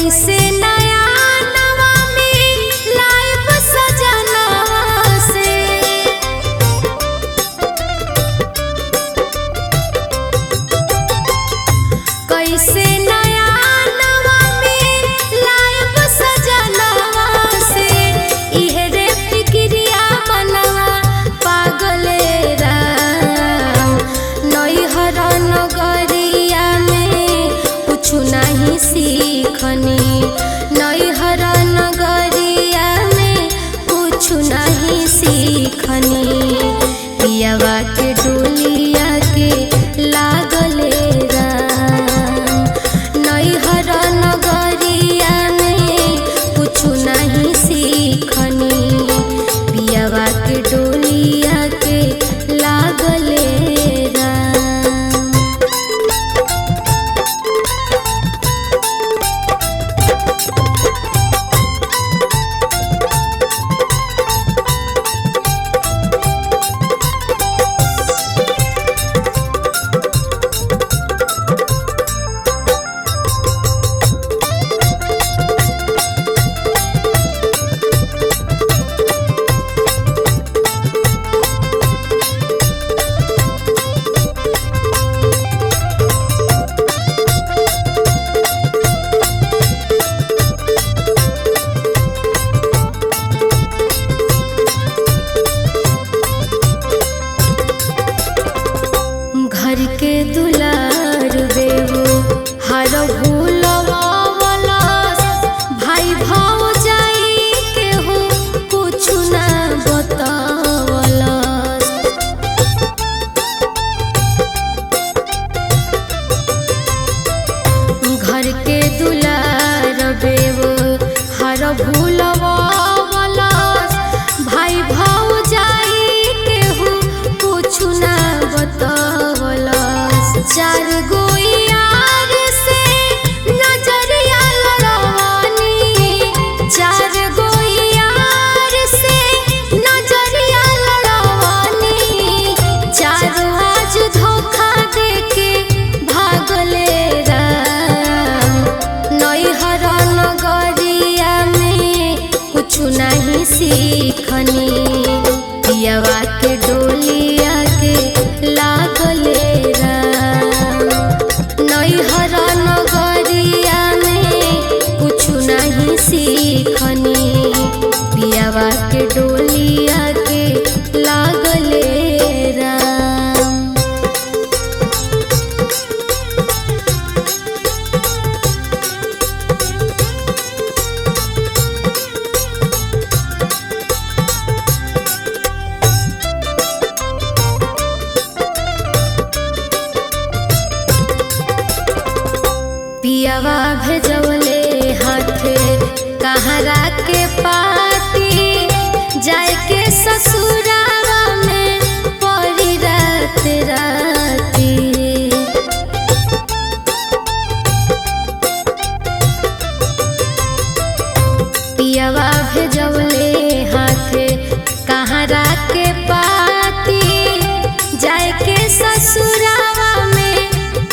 कैसे नया नवा में लाइव सजना से कैसे नया नवा में लाइव सजना से इहे रे फिक्रिया मनवा पागले राम नैहर नगरिया में कुछ नहीं सीखनी नैहर नगरिया में कुछ नहीं सीखनी पियावा के डोलिया के लागले राम नैहर नगरिया में कुछ नहीं सीखनी पियावा के डोलिया के लागले राम। घर के दुलार बेबू हर भूलवावलस भाई भौजाई के हो कुछ ना बतावलस घर के दुलार बेबू हर भूलवावलस भाई भौजाई के हो कुछ ना बतावलस चार गो यार से नजरिया लड़वानी चार गो यार से नजरिया लड़वानी चारों आज धोखा देके भागले राम नैहर नगरिया में कुछ नहीं सीखनी पियावा के डोलिया के लागले राम नैहर नगरिया में कुछ नहीं सीखनी पियावा के डोलिया के लागले राम। पियावा भेजवले हाथे कहरा के पाती जाए के ससुरावा में पड़ी रात राती पियावा भेजवले हाथे कहरा के पाती जाए के ससुरावा में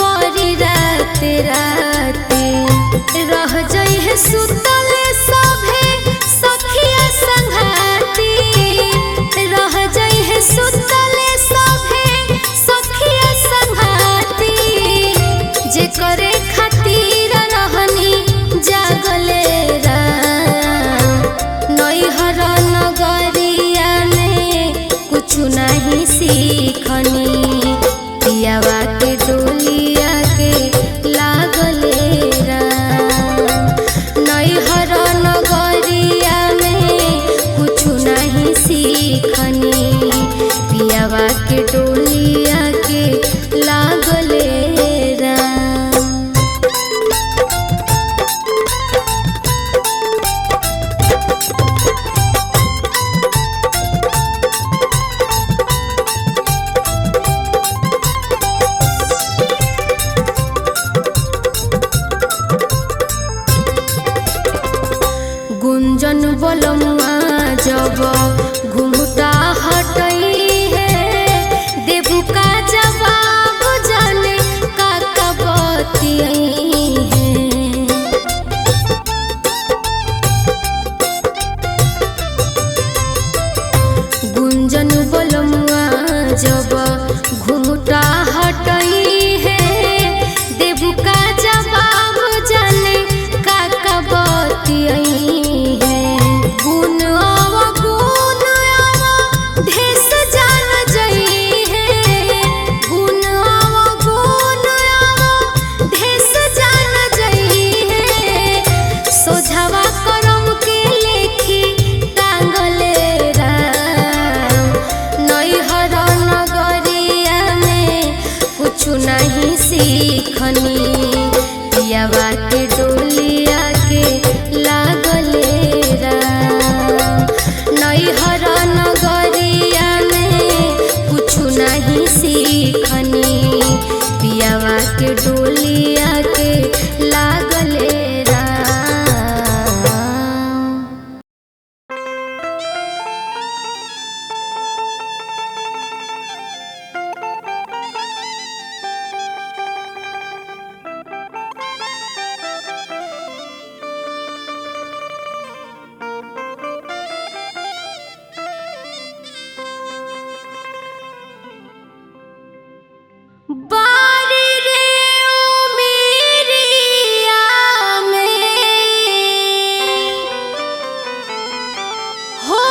पड़ी रात राती रह जइहे सुतले सभे सखिया संघाती रह जइहे सुतले सभे सखिया संघाती जे करे खातिर रहनी जागले राम नैहर नगरिया में कुछ नहीं सीखनी पियावा के डोलिया के लागले राम नैहर नगरिया में कुछ नहीं सीखनी पियावा के डोलिया के लागले राम। गुंजन बोलमुआ जब घुमटा हटई है देबू का जवाब जाने का कबती है पियावा के डोलिया के लागले राम। नैहर नगरिया में कुछु नहीं सीखनी, पियावा के डोलिया के लागले बारी रे ओ मेरिया में हो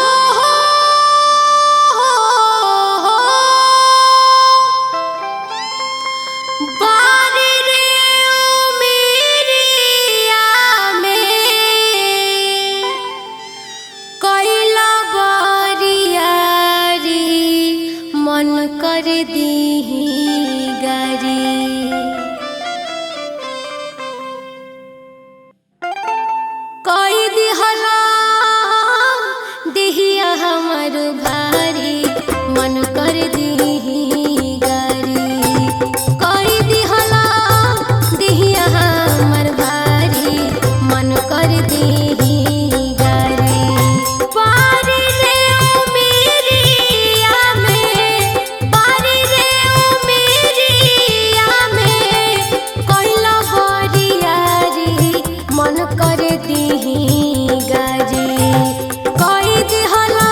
बारी रे ओ मेरिया में कैला बारियारी मन कर दीही गारी। कोई दिहला दिहिया हमर भारी मन कर दीही गारी। कोई दिहला दिहिया हमर भारी मन कर दीही गारी। बारी रे ओ मेरिया में, बारी रे ओ मेरिया में कैला बरियारी मन कर दीही गारी। कोई दिहला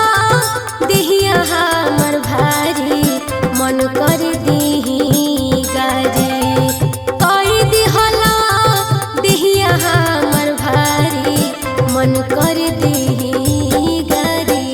दिहिया हमर भारी मन कर दीही गारी। कोई दिहला दिहिया हमर भारी मन कर दीही गारी।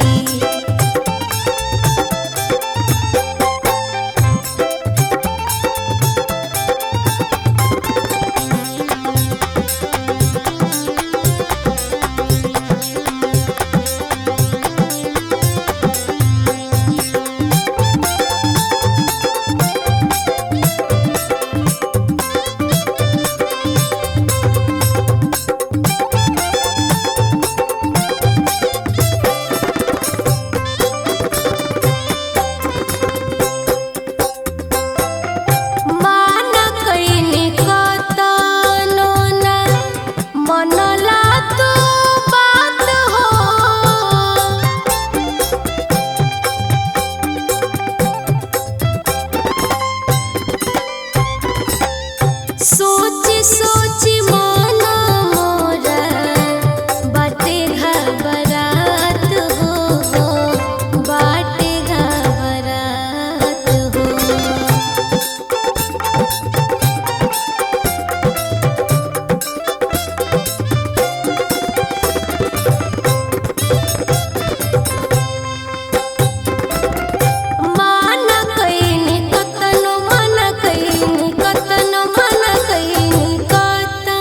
माना कइनी कतनो ना मनला तू बात हो। सोची सोची मन मोरा बाटे घबरात हो, बाटे घबरात हो। माना कइनी कतनो, माना कइनी कतनो, माना कइनी कतनो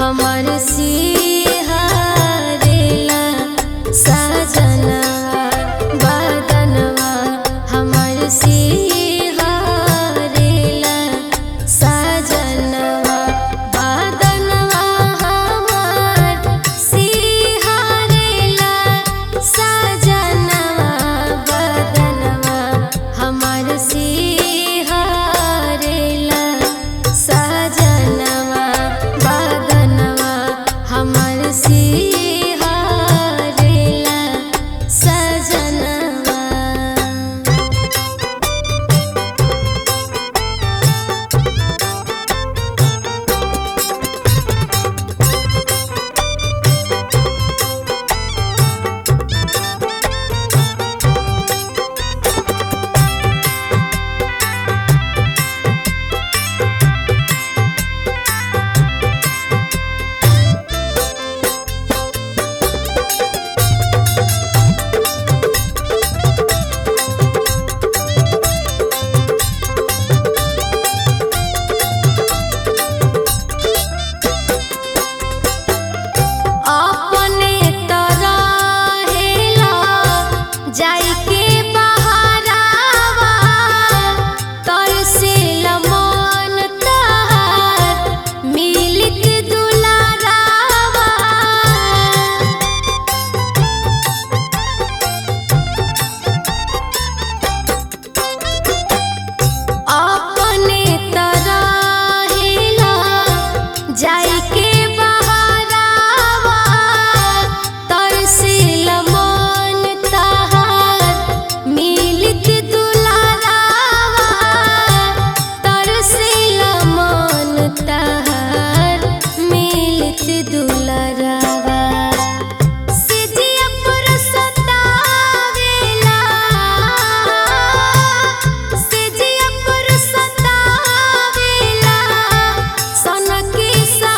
हमर सिंहारेला सजनवा बदनवा हमर सिंहारेला सजनवा बदनवा हमर सिंहारेला सजनवा बदनवा हमर सिंहारेला सजनवा बदनवा हमर सिंहारेला सजनवा। अपने तरहेला जाइके बहारावा तरसेला मन तहार मिलित दुलारावा। अपने तरहेला जाइके बहारावा तरसेला मन तहार मिलित दुलारावा तरसेला मन तहार मिलित दुलारावा। सिजिया पर सतावेला सिजिया पर सतावेला सनकी सा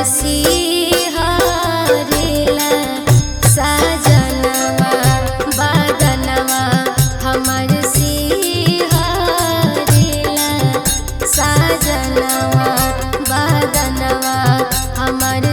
सिहारेला साजनवा बदनवा हमर सिहारेला साजनवा बदनवा हमर